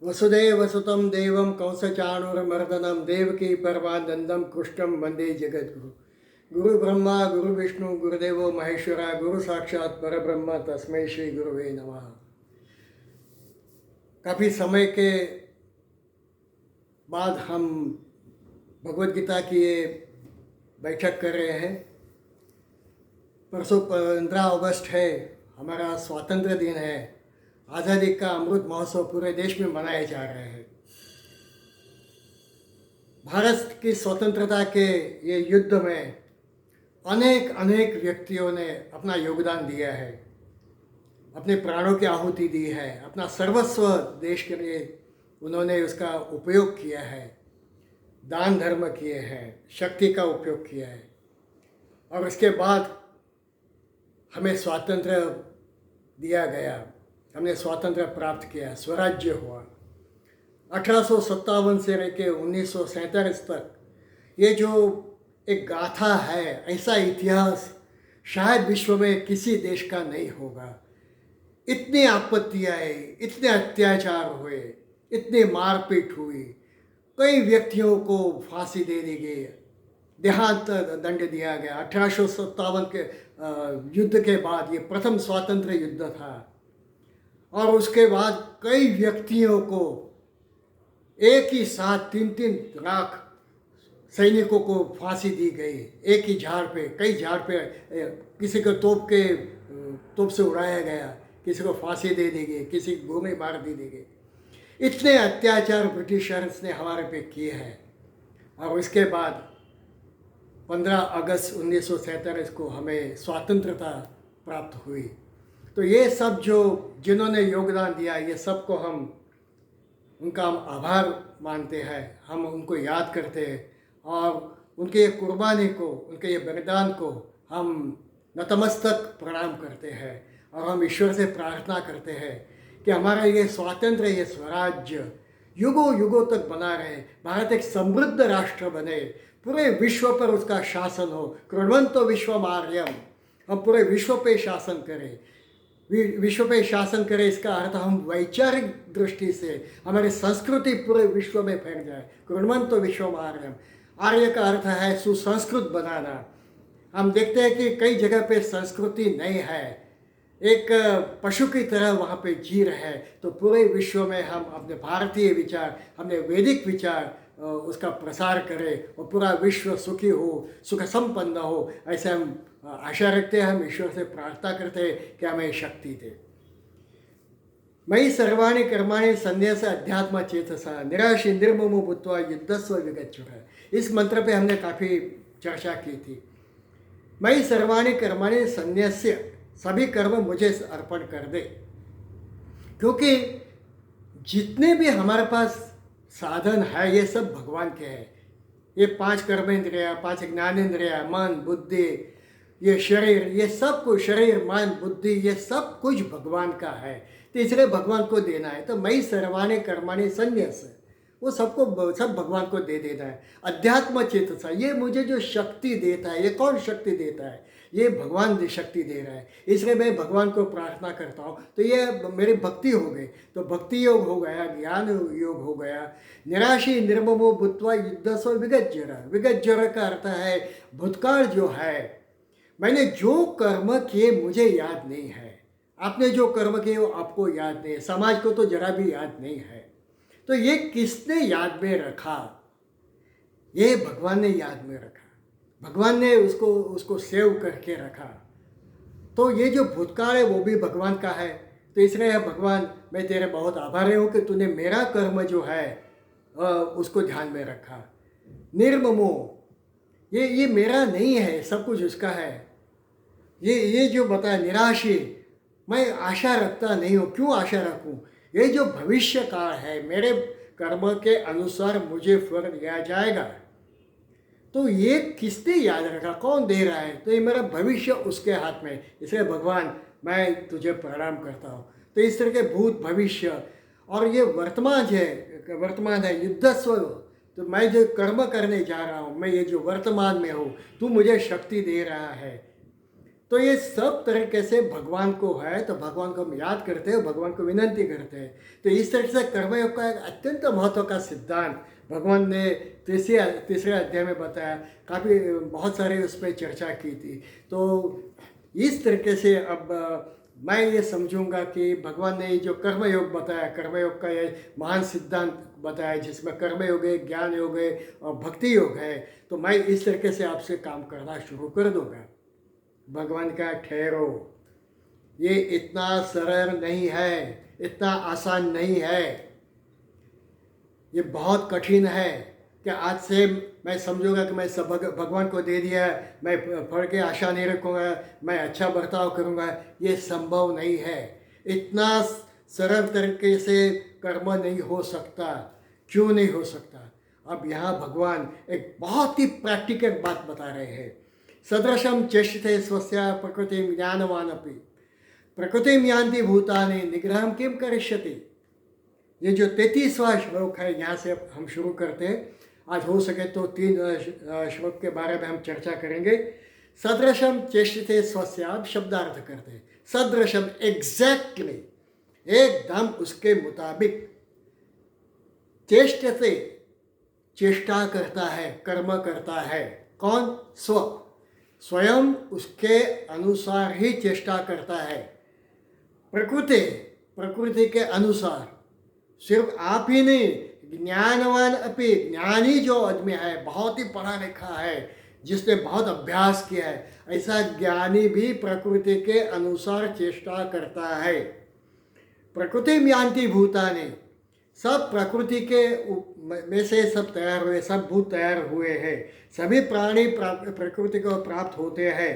वसुदेवसुतं देवं कंसचाणूरमर्दनं देवकी परमानन्दं कृष्णं वन्दे जगद्गुरु। गुरु ब्रह्मा गुरु विष्णु गुरुदेवो महेश्वरा गुरु साक्षात परब्रह्म तस्मै श्री गुरुवे नमः। काफ़ी समय के बाद हम भगवद गीता की ये बैठक कर रहे हैं। परसों 15 अगस्त है, हमारा स्वतंत्र दिन है। आज़ादी का अमृत महोत्सव पूरे देश में मनाए जा रहे हैं। भारत की स्वतंत्रता के ये युद्ध में अनेक अनेक व्यक्तियों ने अपना योगदान दिया है, अपने प्राणों की आहुति दी है, अपना सर्वस्व देश के लिए उन्होंने उसका उपयोग किया है, दान धर्म किए हैं, शक्ति का उपयोग किया है और उसके बाद हमें स्वातंत्र्य दिया गया, हमने स्वातंत्र्य प्राप्त किया, स्वराज्य हुआ। 1857 से लेकर 1947 तक ये जो एक गाथा है, ऐसा इतिहास शायद विश्व में किसी देश का नहीं होगा। इतनी आपत्तियाँ आई, इतने अत्याचार हुए, इतनी मारपीट हुई, कई व्यक्तियों को फांसी दे दी गई, देहांत दंड दिया गया। 1857 के युद्ध के बाद ये प्रथम स्वातंत्र्य युद्ध था और उसके बाद कई व्यक्तियों को एक ही साथ 3-3 लाख सैनिकों को फांसी दी गई, एक ही झाड़ पे, कई झाड़ पे। किसी को तोप से उड़ाया गया, किसी को फांसी दे दी गई, किसी को गोली मार दी गई। इतने अत्याचार ब्रिटिशर्स ने हमारे पे किए हैं और इसके बाद 15 अगस्त 1947 को हमें स्वतंत्रता प्राप्त हुई। तो ये सब जो जिन्होंने योगदान दिया, ये सबको उनका हम आभार मानते हैं, हम उनको याद करते हैं और उनके ये कुर्बानी को, उनके ये बलिदान को हम नतमस्तक प्रणाम करते हैं और हम ईश्वर से प्रार्थना करते हैं कि हमारा ये स्वातंत्र्य, ये स्वराज्य युगों युगों तक बना रहे, भारत एक समृद्ध राष्ट्र बने, पूरे विश्व पर उसका शासन हो। कृण्वन्तो विश्वमार्यम, हम पूरे विश्व पे शासन करें। विश्व पे शासन करें इसका अर्थ हम वैचारिक दृष्टि से हमारी संस्कृति पूरे विश्व में फैल जाए। कृण्वन्तो विश्वमार्यम, आर्य का अर्थ है सुसंस्कृत बनाना। हम देखते हैं कि कई जगह पे संस्कृति नहीं है, एक पशु की तरह वहाँ पे जी रहे हैं। तो पूरे विश्व में हम अपने भारतीय विचार, हमने वैदिक विचार उसका प्रसार करें और पूरा विश्व सुखी हो, सुख संपन्न हो, ऐसे हम आशा रखते हैं। हम ईश्वर से प्रार्थना करते हैं कि हमें शक्ति दे। मयि सर्वाणि कर्माणि संन्यास अध्यात्म चेतसा निराशि निर्ममो भूत्वा युद्धस्व विगच्छुः। इस मंत्र पे हमने काफ़ी चर्चा की थी। मयि सर्वाणि कर्माणि संन्यास्य, सभी कर्म मुझे अर्पण कर दे, क्योंकि जितने भी हमारे पास साधन है ये सब भगवान के हैं। ये 5 कर्मेंद्रिया, 5 ज्ञानेंद्रिया, मन, बुद्धि, ये शरीर, ये सब कुछ, शरीर मन बुद्धि, ये सब कुछ भगवान का है। तो इसलिए भगवान को देना है। तो मयि सर्वाणि कर्माणि संन्यास, वो सबको सब भगवान को दे देना है। अध्यात्म चेतसा, ये मुझे जो शक्ति देता है, ये कौन शक्ति देता है? ये भगवान शक्ति दे रहा है। इसलिए मैं भगवान को प्रार्थना करता हूँ। तो ये मेरी भक्ति हो गई। तो भक्ति योग हो गया, ज्ञान योग हो गया। निराशी निर्ममो भूत्वा युद्धस्व विगज्जर। विगज्जर का अर्थ है भूतकाल जो है, मैंने जो कर्म किए मुझे याद नहीं है। आपने जो कर्म किए वो आपको याद नहीं है, समाज को तो जरा भी याद नहीं है। तो ये किसने याद में रखा? ये भगवान ने याद में रखा, भगवान ने उसको सेव करके रखा। तो ये जो भूतकाल है वो भी भगवान का है। तो इसलिए भगवान, मैं तेरे बहुत आभारी हूँ कि तूने मेरा कर्म जो है उसको ध्यान में रखा। निर्ममो, ये मेरा नहीं है, सब कुछ उसका है। ये जो बताया निराशी, मैं आशा रखता नहीं हूँ। क्यों आशा रखूँ? ये जो भविष्य काल है, मेरे कर्म के अनुसार मुझे फल दिया जाएगा। तो ये किसने याद रखा, कौन दे रहा है? तो ये मेरा भविष्य उसके हाथ में। इसलिए भगवान, मैं तुझे प्रणाम करता हूँ। तो इस तरह के भूत, भविष्य और ये वर्तमान है युद्धस्व। तो मैं जो कर्म करने जा रहा हूँ, मैं ये जो वर्तमान में हूँ, तू मुझे शक्ति दे रहा है। तो ये सब तरीके से भगवान को है, तो भगवान को हम याद करते हैं, भगवान को विनंती करते हैं। तो इस तरह से कर्मयोग का एक अत्यंत महत्व का सिद्धांत भगवान ने तीसरे अध्याय में बताया। काफ़ी बहुत सारे उस पर चर्चा की थी। तो इस तरीके से अब मैं ये समझूंगा कि भगवान ने जो कर्मयोग बताया, कर्मयोग का ये महान सिद्धांत बताया, जिसमें कर्मयोग है, ज्ञान योग है और भक्ति योग है, तो मैं इस तरीके से आपसे काम करना शुरू कर दूंगा। भगवान का ठहरो, ये इतना सरल नहीं है, इतना आसान नहीं है, ये बहुत कठिन है कि आज से मैं समझूंगा कि मैं सब भगवान को दे दिया, मैं पढ़ के आशा नहीं रखूँगा, मैं अच्छा बर्ताव करूँगा, ये संभव नहीं है। इतना सरल तरीके से कर्म नहीं हो सकता। क्यों नहीं हो सकता? अब यहाँ भगवान एक बहुत ही प्रैक्टिकल बात बता रहे हैं। सदृशम चेष्टते स्वस्य प्रकृति ज्ञानवान अपि प्रकृति यान्ति भूतानि निग्रहं किम करिष्यति। ये जो 33वां श्लोक है, यहाँ से हम शुरू करते हैं। आज हो सके तो 3 श्लोक के बारे में हम चर्चा करेंगे। सदृशम चेष्टते स्वस्य, आप शब्दार्थ करते हैं। सदृशम एग्जैक्टली, एकदम उसके मुताबिक। चेष्टते, चेष्टा करता है, कर्म करता है। कौन? स्वयं उसके अनुसार ही चेष्टा करता है। प्रकृति के अनुसार। सिर्फ आप ही नहीं, ज्ञानवान अपि, ज्ञानी जो आदमी है, बहुत ही पढ़ा लिखा है, जिसने बहुत अभ्यास किया है, ऐसा ज्ञानी भी प्रकृति के अनुसार चेष्टा करता है। प्रकृति में यान्ति भूतानि, सब प्रकृति के में से सब तैयार हुए, सब भूत तैयार हुए हैं। सभी प्राणी प्रकृति को प्राप्त होते हैं,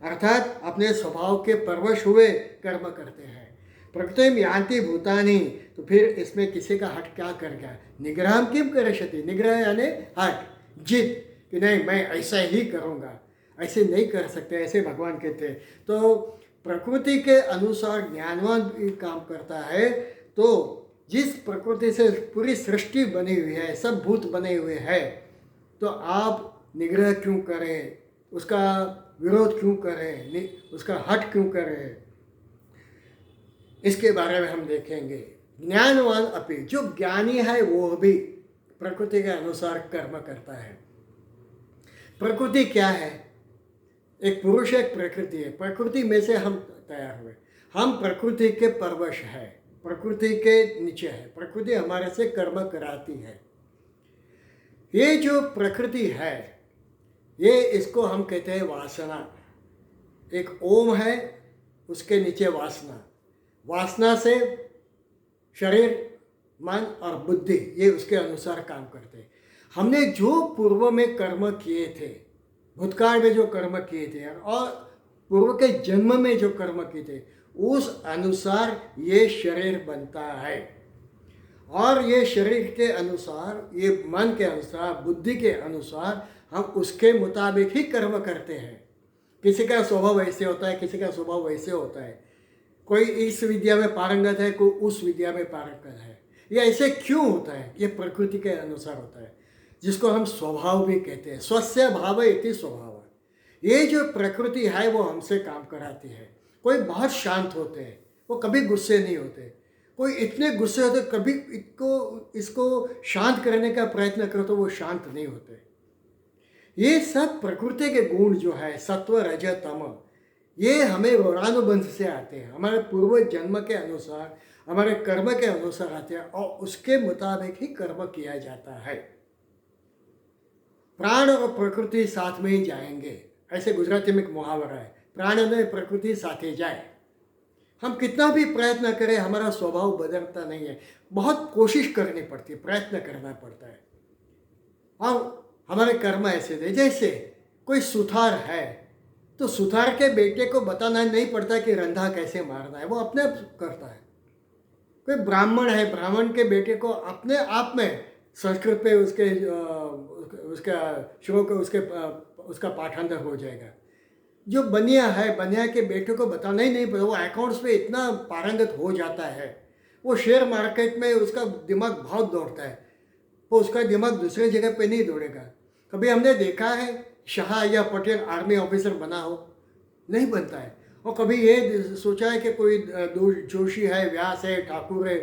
अर्थात अपने स्वभाव के परवश हुए कर्म करते हैं। प्रकृति में यान्ति भूतानि, तो फिर इसमें किसी का हट क्या कर गया? निग्रह किम करिष्यति, निग्रह यानी हट, जिद, कि नहीं मैं ऐसा ही करूँगा। ऐसे नहीं कर सकते, ऐसे भगवान कहते हैं। तो प्रकृति के अनुसार ज्ञानवान भी काम करता है। तो जिस प्रकृति से पूरी सृष्टि बनी हुई है, सब भूत बने हुए हैं, तो आप निग्रह क्यों करें? उसका विरोध क्यों करें? उसका हट क्यों करें? इसके बारे में हम देखेंगे। ज्ञानवान अपि, जो ज्ञानी है वो भी प्रकृति के अनुसार कर्म करता है। प्रकृति क्या है? एक पुरुष, एक प्रकृति है। प्रकृति में से हम तैयार हुए, हम प्रकृति के परवश है, प्रकृति के नीचे है। प्रकृति हमारे से कर्म कराती है। ये जो प्रकृति है, ये इसको हम कहते हैं वासना। एक ओम है, उसके नीचे वासना। वासना से शरीर, मन और बुद्धि, ये उसके अनुसार काम करते हैं। हमने जो पूर्व में कर्म किए थे, भूतकाल में जो कर्म किए थे और पूर्व के जन्म में जो कर्म किए थे, उस अनुसार ये शरीर बनता है। और ये शरीर के अनुसार, ये मन के अनुसार, बुद्धि के अनुसार हम उसके मुताबिक ही कर्म करते हैं। किसी का स्वभाव ऐसे होता है, किसी का स्वभाव वैसे होता है। कोई इस विद्या में पारंगत है, कोई उस विद्या में पारंगत है। ये ऐसे क्यों होता है? ये प्रकृति के अनुसार होता है, जिसको हम स्वभाव भी कहते हैं। स्वस्य भाव इति स्वभाव। ये जो प्रकृति है वो हमसे काम कराती है। कोई बहुत शांत होते हैं, वो कभी गुस्से नहीं होते। कोई इतने गुस्से होते, कभी इसको शांत करने का प्रयत्न करो तो वो शांत नहीं होते। ये सब प्रकृति के गुण जो है, सत्व रज तम, ये हमें वर्णानुबंध से आते हैं, हमारे पूर्व जन्म के अनुसार, हमारे कर्म के अनुसार आते हैं और उसके मुताबिक ही कर्म किया जाता है। प्राण और प्रकृति साथ में ही जाएंगे, ऐसे गुजराती में एक मुहावरा है, प्राण में प्रकृति साथे जाए। हम कितना भी प्रयत्न करें, हमारा स्वभाव बदलता नहीं है। बहुत कोशिश करनी पड़ती है, प्रयत्न करना पड़ता है। और हमारे कर्म ऐसे थे, जैसे कोई सुथार है तो सुथार के बेटे को बताना नहीं पड़ता कि रंधा कैसे मारना है, वो अपने आप करता है। कोई ब्राह्मण है, ब्राह्मण के बेटे को अपने आप में संस्कृत पे उसका श्लोक उसका पाठांतर हो जाएगा। जो बनिया है, बनिया के बेटे को बताना ही नहीं पड़ता, वो अकाउंट्स पे इतना पारंगत हो जाता है। वो शेयर मार्केट में उसका दिमाग बहुत दौड़ता है, वो उसका दिमाग दूसरे जगह पे नहीं दौड़ेगा। कभी हमने देखा है शाह या पटेल आर्मी ऑफिसर बना हो, नहीं बनता है। और कभी ये सोचा है कि कोई जोशी है, व्यास है, ठाकुर है,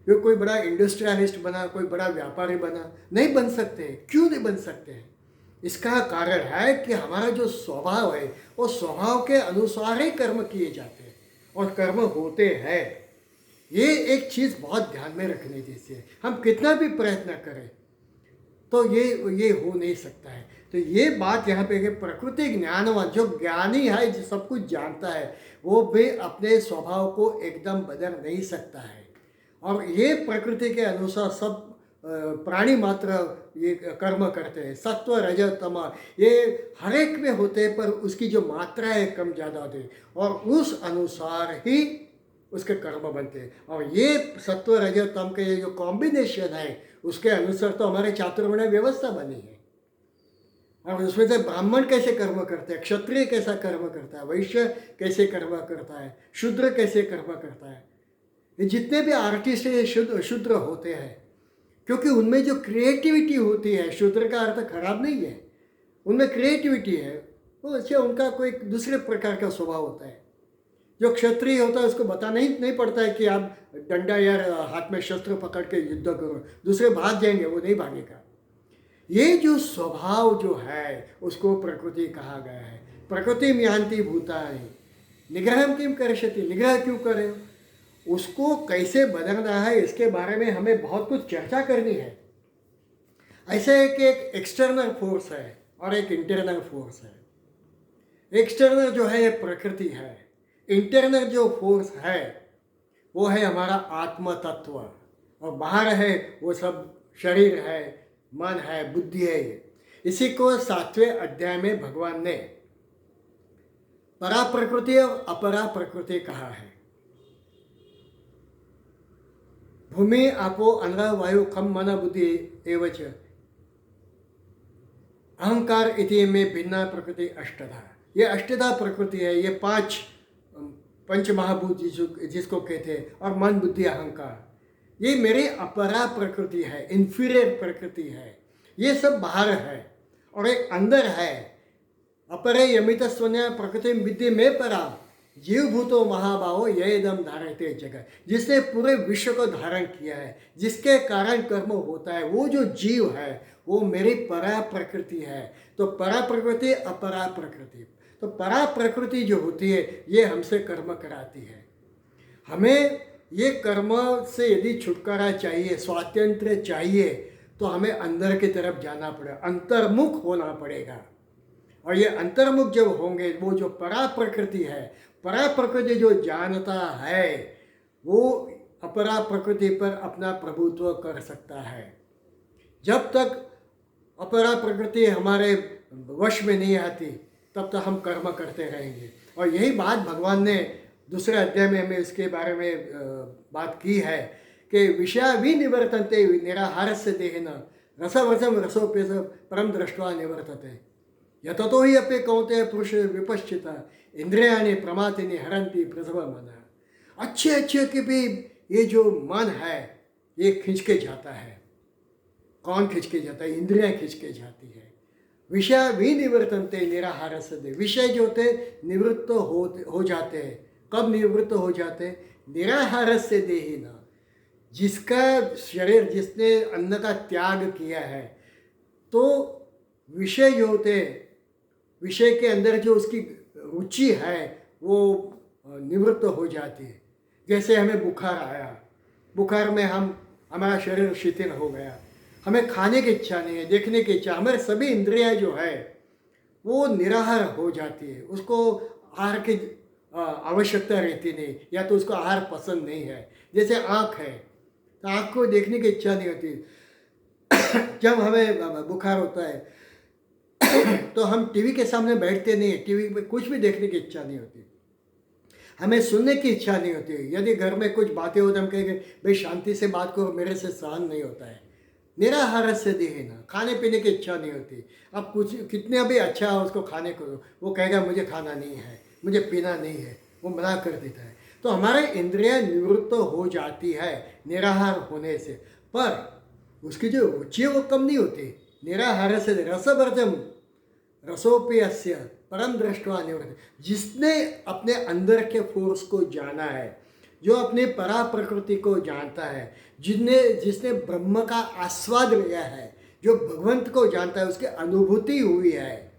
ये कोई बड़ा इंडस्ट्रियलिस्ट बना, कोई बड़ा व्यापारी बना? नहीं बन सकते। क्यों नहीं बन सकते हैं? इसका कारण है कि हमारा जो स्वभाव है वो स्वभाव के अनुसार ही कर्म किए जाते हैं और कर्म होते हैं। ये एक चीज़ बहुत ध्यान में रखने जैसी है। हम कितना भी प्रयत्न करें तो ये हो नहीं सकता है। तो ये बात यहाँ पे कि प्रकृति ज्ञानवान, जो ज्ञानी है, जो सब कुछ जानता है, वो भी अपने स्वभाव को एकदम बदल नहीं सकता है। और ये प्रकृति के अनुसार सब प्राणी मात्र ये कर्म करते हैं। सत्व रज तम ये हर एक में होते हैं, पर उसकी जो मात्रा है कम ज़्यादा होती है और उस अनुसार ही उसके कर्म बनते हैं। और ये सत्व रज तम के ये जो कॉम्बिनेशन है उसके अनुसार तो हमारे चातुर्वर्ण्य व्यवस्था बनी है। और उसमें से ब्राह्मण कैसे कर्म करते हैं, क्षत्रिय कैसा कर्म करता है, वैश्य कैसे कर्म करता है, शूद्र कैसे कर्म करता है। ये जितने भी आर्टिस्ट है शूद्र होते हैं, क्योंकि उनमें जो क्रिएटिविटी होती है, शूद्र का अर्थ खराब नहीं है, उनमें क्रिएटिविटी है, वो अच्छा उनका कोई दूसरे प्रकार का स्वभाव होता है। जो क्षत्रिय होता है उसको बताना ही नहीं पड़ता है कि आप डंडा या हाथ में शस्त्र पकड़ के युद्ध करो, दूसरे भाग जाएंगे, वो नहीं भागेगा। ये जो स्वभाव जो है उसको प्रकृति कहा गया है। प्रकृति यान्ति भूतानि निग्रह किम करिष्यति, निग्रह क्यों करें, उसको कैसे बदलना है इसके बारे में हमें बहुत कुछ चर्चा करनी है। ऐसे है कि एक एक्सटर्नल फोर्स है और एक इंटरनल फोर्स है। एक्सटर्नल जो है ये प्रकृति है, इंटरनल जो फोर्स है वो है हमारा आत्म तत्व, और बाहर है वो सब शरीर है, मन है, बुद्धि है। इसी को 7वें अध्याय में भगवान ने परा प्रकृति और अपरा प्रकृति कहा है। भूमि आपो अन्न वायु खम मन बुद्धि एवच अहंकार इति में भिन्ना प्रकृति अष्टधा। ये अष्टधा प्रकृति है, ये 5 पंच महाभूत जिसको कहते हैं, और मन बुद्धि अहंकार, ये मेरी अपरा प्रकृति है, इन्फीरियर प्रकृति है। ये सब बाहर है और एक अंदर है। अपरे यमित स्वन्या प्रकृति विद्धि में परा जीव भूतो महाभावो ये दम धारते जगत, जिसने पूरे विश्व को धारण किया है, जिसके कारण कर्म होता है, वो जो जीव है वो मेरी परा प्रकृति है। तो परा प्रकृति अपरा प्रकृति, तो परा प्रकृति जो होती है ये हमसे कर्म कराती है। हमें ये कर्म से यदि छुटकारा चाहिए, स्वातंत्र्य चाहिए, तो हमें अंदर की तरफ जाना पड़ेगा, अंतर्मुख होना पड़ेगा। और ये अंतर्मुख जब होंगे, वो जो परा प्रकृति है, परा प्रकृति जो जानता है वो अपरा प्रकृति पर अपना प्रभुत्व कर सकता है। जब तक अपरा प्रकृति हमारे वश में नहीं आती तब तक हम कर्म करते रहेंगे। और यही बात भगवान ने दूसरे अध्याय में हमें इसके बारे में बात की है कि विषया विनिवर्तन्ते निराहारस्य देहिन रसवसम रसोप्यस परम दृष्ट्वा निवर्तते यततो ही अपे कौन्तेय पुरुष विपश्चिता इंद्रियाणि प्रमातिनि हरन्ति प्रसव मन। अच्छे अच्छे के भी ये जो मन है ये खींच के जाता है। कौन खींच के जाता है? इंद्रियां खींच के जाती है। विषय विनिवर्तन्ते निराहारस्य दे, विषय जो होते निवृत्त हो जाते हैं। कब निवृत्त हो जाते? निराहारस्य देहिन, जिसका शरीर, जिसने अन्न का त्याग किया है, तो विषय जो होते, विषय के अंदर जो उसकी रुचि है वो निवृत्त हो जाती है। जैसे हमें बुखार आया, बुखार में हमारा शरीर शिथिल हो गया, हमें खाने की इच्छा नहीं है, देखने की इच्छा, हमारे सभी इंद्रियां जो है वो निराहार हो जाती है। उसको आहार की आवश्यकता रहती नहीं, या तो उसको आहार पसंद नहीं है। जैसे आँख है, तो आँख को देखने की इच्छा नहीं होती। जब हमें बुखार होता है तो हम टीवी के सामने बैठते नहीं, टीवी में कुछ भी देखने की इच्छा नहीं होती, हमें सुनने की इच्छा नहीं होती। यदि घर में कुछ बातें हो तो हम कहेंगे भाई शांति से बात करो, मेरे से सहन नहीं होता है। निराहारस्य देहिन, खाने पीने की इच्छा नहीं होती। अब कुछ कितने भी अच्छा हो उसको खाने को, वो कहेगा मुझे खाना नहीं है, मुझे पीना नहीं है, वो मना कर देता है। तो हमारे इंद्रियां निवृत्त हो जाती है निराहार होने से, पर उसकी जो रुचि है वो कम नहीं होती। निराहारस्य रसवर्जम रसोप्यस्य परम दृष्टवा निवर्त, जिसने अपने अंदर के फोर्स को जाना है, जो अपने परा प्रकृति को जानता है, जिसने ब्रह्म का आस्वाद लिया है, जो भगवंत को जानता है, उसकी अनुभूति हुई है,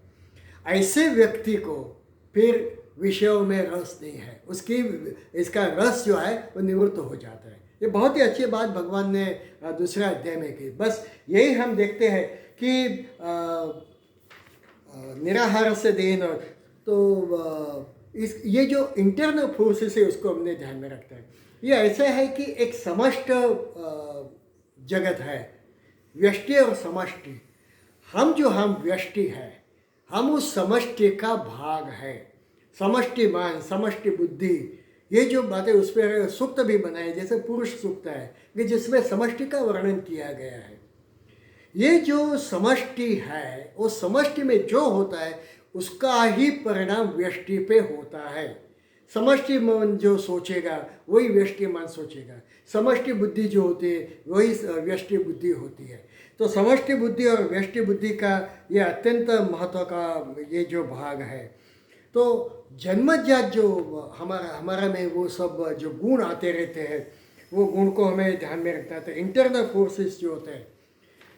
ऐसे व्यक्ति को फिर विषयों में रस नहीं है, उसकी इसका रस जो है वो निवृत्त हो जाता है। ये बहुत ही अच्छी बात भगवान ने दूसरे अध्याय में की। बस यही हम देखते हैं कि निराहार से देन, तो ये जो इंटरनल फोर्सेस है उसको हमने ध्यान में रखते हैं। ये ऐसा है कि एक समष्ट जगत है, व्यष्टि और समष्टि। हम व्यष्टि है, हम उस समष्टि का भाग है। समष्टि मान, समष्टि बुद्धि, ये जो बातें उस पर सूक्त भी बनाए, जैसे पुरुष सूक्त है कि जिसमें समष्टि का वर्णन किया गया है। ये जो समष्टि है, वो समष्टि में जो होता है उसका ही परिणाम व्यष्टि पे होता है। समष्टि मन जो सोचेगा वही व्यष्टि मन सोचेगा, समष्टि बुद्धि जो होती है वही व्यष्टि बुद्धि होती है। तो समष्टि बुद्धि और व्यष्टि बुद्धि का ये अत्यंत महत्व का ये जो भाग है। तो जन्मजात जो हमारा में वो सब जो गुण आते रहते हैं, वो गुण को हमें ध्यान में रखना है। तो इंटरनल फोर्सेस जो होते हैं,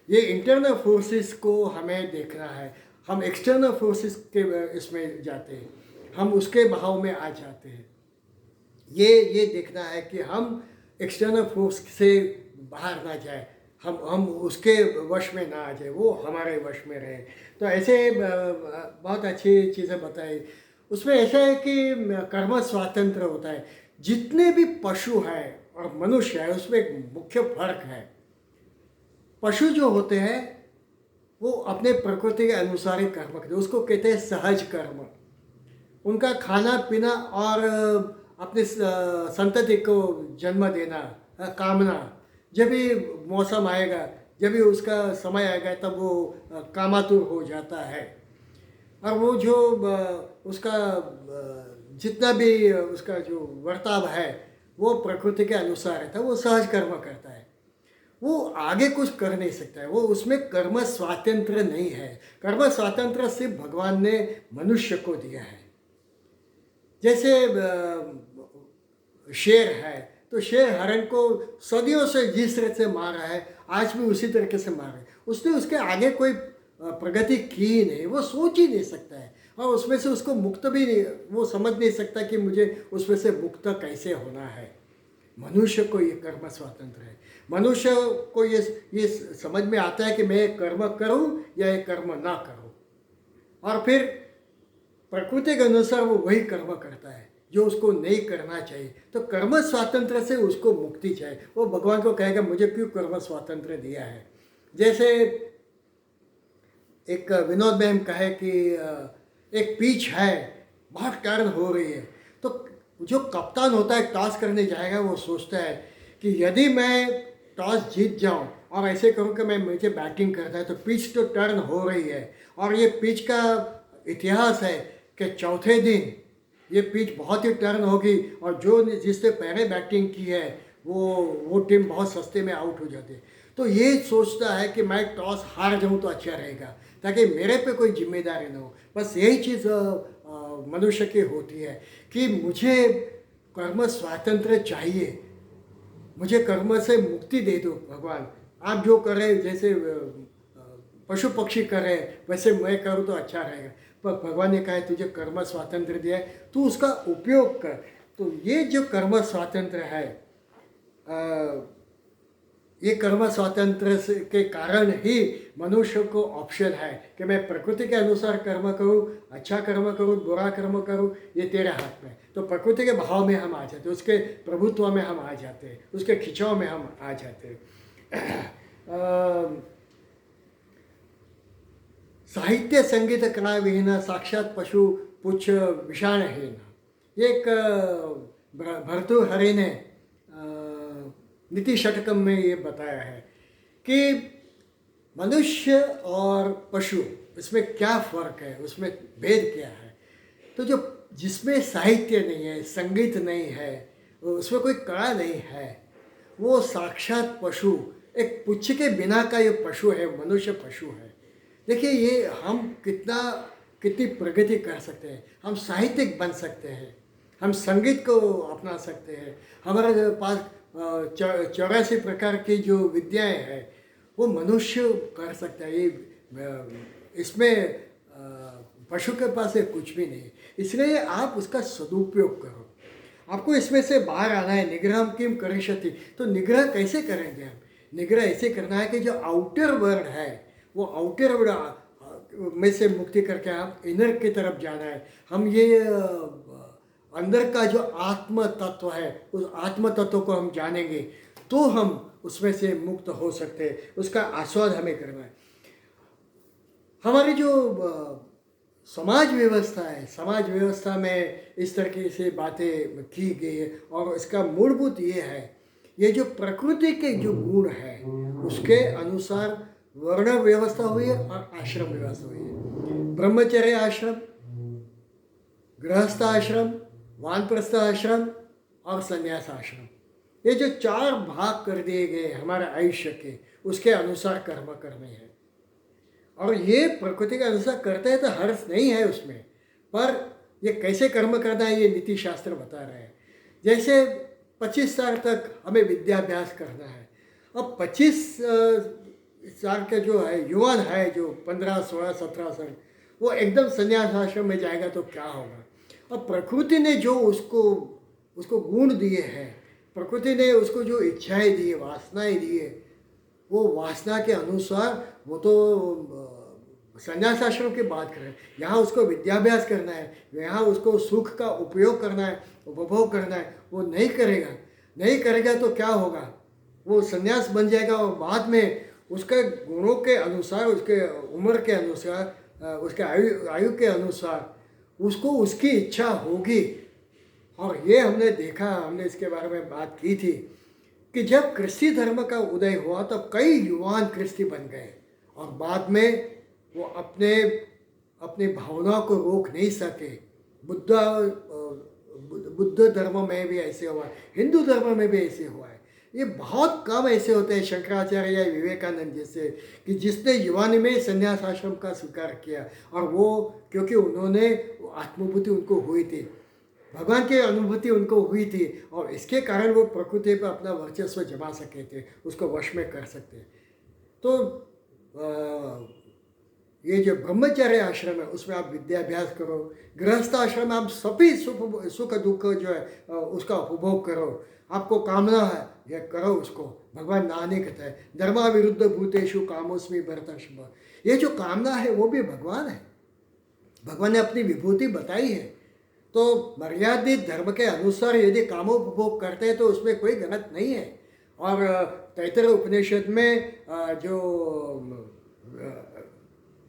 ये इंटरनल फोर्सेस को हमें देखना है। हम एक्सटर्नल फोर्सेस के इसमें जाते हैं, हम उसके बहाव में आ जाते हैं। ये देखना है कि हम एक्सटर्नल फोर्स से बाहर ना जाए, हम उसके वश में ना आ जाए, वो हमारे वश में रहे। तो ऐसे बहुत अच्छी चीज़ें बताई। उसमें ऐसा है कि कर्म स्वातंत्र होता है। जितने भी पशु हैं और मनुष्य है उसमें एक मुख्य फर्क है। पशु जो होते हैं वो अपने प्रकृति के अनुसार ही कर्म करते हैं, उसको कहते हैं सहज कर्म। उनका खाना पीना और अपने संतति को जन्म देना, कामना, जब भी मौसम आएगा, जब भी उसका समय आएगा तब वो कामातुर हो जाता है। और वो जो उसका जितना भी उसका जो वर्ताव है वो प्रकृति के अनुसार रहता है, वो सहज कर्म करता है, वो आगे कुछ कर नहीं सकता है, वो उसमें कर्म स्वातंत्र नहीं है। कर्म स्वातंत्र सिर्फ भगवान ने मनुष्य को दिया है। जैसे शेर है, तो शेर हरण को सदियों से जिस तरह से मार रहा है, आज भी उसी तरीके से मार रहा है। उसने उसके आगे कोई प्रगति की नहीं, वो सोच ही नहीं सकता है, और उसमें से उसको मुक्त भी नहीं, वो समझ नहीं सकता कि मुझे उसमें से मुक्त कैसे होना है। मनुष्य को ये कर्म स्वातंत्र है। मनुष्य को ये समझ में आता है कि मैं कर्म करूं या ये कर्म ना करूं, और फिर प्रकृति के अनुसार वो वही कर्म करता है जो उसको नहीं करना चाहिए। तो कर्म स्वातंत्र से उसको मुक्ति चाहिए। वो भगवान को कहेगा मुझे क्यों कर्म स्वातंत्र दिया है। जैसे एक विनोद में हम कहे कि एक पिच है, बहुत टर्न हो रही है, तो जो कप्तान होता है टॉस करने जाएगा, वो सोचता है कि यदि मैं टॉस जीत जाऊं और ऐसे करूं कि मुझे बैटिंग करता है, तो पिच तो टर्न हो रही है, और ये पिच का इतिहास है कि चौथे दिन ये पिच बहुत ही टर्न होगी, और जिसने पहले बैटिंग की है वो टीम बहुत सस्ते में आउट हो जाती है। तो ये सोचता है कि मैं टॉस हार जाऊं तो अच्छा रहेगा, ताकि मेरे पे कोई जिम्मेदारी ना हो। बस यही चीज़ मनुष्य की होती है कि मुझे कर्म स्वातंत्र चाहिए, मुझे कर्म से मुक्ति दे दो भगवान। आप जो कर रहे, जैसे पशु पक्षी कर रहे हैं वैसे मैं करूँ तो अच्छा रहेगा। पर भगवान ने कहा है तुझे कर्म स्वातंत्र दिया है, तू उसका उपयोग कर। तो ये जो कर्म स्वातंत्र है, ये कर्म स्वातंत्र के कारण ही मनुष्य को ऑप्शन है कि मैं प्रकृति के अनुसार कर्म करूं, अच्छा कर्म करूं, बुरा कर्म करूं, ये तेरे हाथ में। तो प्रकृति के भाव में हम आ जाते हैं, उसके प्रभुत्व में हम आ जाते हैं, उसके खिंचाव में हम आ जाते हैं। साहित्य संगीत कला विहीन साक्षात पशु पुच्छ विषाणहीन, एक भर्तृहरि ने नीति षटकम में ये बताया है कि मनुष्य और पशु इसमें क्या फ़र्क है, उसमें भेद क्या है। तो जो जिसमें साहित्य नहीं है, संगीत नहीं है, उसमें कोई कला नहीं है, वो साक्षात पशु, एक पुच्छ के बिना का ये पशु है, मनुष्य पशु है। देखिए ये हम कितना कितनी प्रगति कर सकते हैं। हम साहित्यिक बन सकते हैं, हम संगीत को अपना सकते हैं। हमारे पास 84 प्रकार की जो विद्याएं हैं वो मनुष्य कर सकता है। ये इसमें पशु के पास ये कुछ भी नहीं है। इसलिए आप उसका सदुपयोग करो। आपको इसमें से बाहर आना है। निग्रह किम करिष्यति, तो निग्रह कैसे करेंगे हम? निग्रह ऐसे करना है कि जो आउटर वर्ल्ड है वो आउटर वर्ल्ड में से मुक्ति करके आप इनर की तरफ जाना है। हम ये अंदर का जो आत्म तत्व है उस आत्म तत्व को हम जानेंगे तो हम उसमें से मुक्त हो सकते हैं। उसका आस्वाद हमें करना है। हमारी जो समाज व्यवस्था है, समाज व्यवस्था में इस तरीके से बातें की गई है और इसका मूलभूत ये है, ये जो प्रकृति के जो गुण है उसके अनुसार वर्ण व्यवस्था हुई है और आश्रम व्यवस्था हुई है। ब्रह्मचर्य आश्रम, गृहस्थ आश्रम, वानप्रस्थ आश्रम और संन्यास आश्रम, ये जो 4 भाग कर दिए गए हमारे आयुष्य के, उसके अनुसार कर्म करने हैं। और ये प्रकृति के अनुसार करते हैं तो हर्ष नहीं है उसमें, पर ये कैसे कर्म करना है ये नीति शास्त्र बता रहे हैं। जैसे 25 साल तक हमें विद्याभ्यास करना है। अब 25 साल के जो है युवान है, जो 15, 16, 17 साल, वो एकदम संन्यास आश्रम में जाएगा तो क्या होगा? अब प्रकृति ने जो उसको गुण दिए हैं, प्रकृति ने उसको जो इच्छाएं दी है, वासनाएं दी है, वो वासना के अनुसार वो तो संन्यास आश्रम की बात करें। यहाँ उसको विद्याभ्यास करना है, यहाँ उसको सुख का उपयोग करना है, उपभोग करना है, वो नहीं करेगा तो क्या होगा? वो संन्यास बन जाएगा और बाद में उसके गुणों के अनुसार, उसके उम्र के अनुसार, उसके आयु के अनुसार उसको उसकी इच्छा होगी। और ये हमने देखा, हमने इसके बारे में बात की थी कि जब क्रिस्ती धर्म का उदय हुआ तब कई युवान क्रिस्ती बन गए और बाद में वो अपने भावनाओं को रोक नहीं सके। बुद्ध धर्म में भी ऐसे हुआ है, हिंदू धर्म में भी ऐसे हुआ है। ये बहुत कम ऐसे होते हैं, शंकराचार्य या विवेकानंद जैसे, कि जिसने युवानी में संन्यास आश्रम का स्वीकार किया। और वो क्योंकि उन्होंने आत्मबुद्धि उनको हुई थी, भगवान की अनुभूति उनको हुई थी और इसके कारण वो प्रकृति पर अपना वर्चस्व जमा सके थे, उसको वश में कर सकते। तो ये जो ब्रह्मचर्य आश्रम है उसमें आप विद्याभ्यास करो। गृहस्थ आश्रम में आप सभी सुख दुख जो है उसका उपभोग करो। आपको कामना है ये करो, उसको भगवान नाने कहता है, धर्मा विरुद्ध भूतेषु कामोस्मि भरतर्षभ। ये जो कामना है वो भी भगवान है, भगवान ने अपनी विभूति बताई है। तो मर्यादित धर्म के अनुसार यदि कामोपभोग करते हैं तो उसमें कोई गलत नहीं है। और तैत्तरीय उपनिषद में जो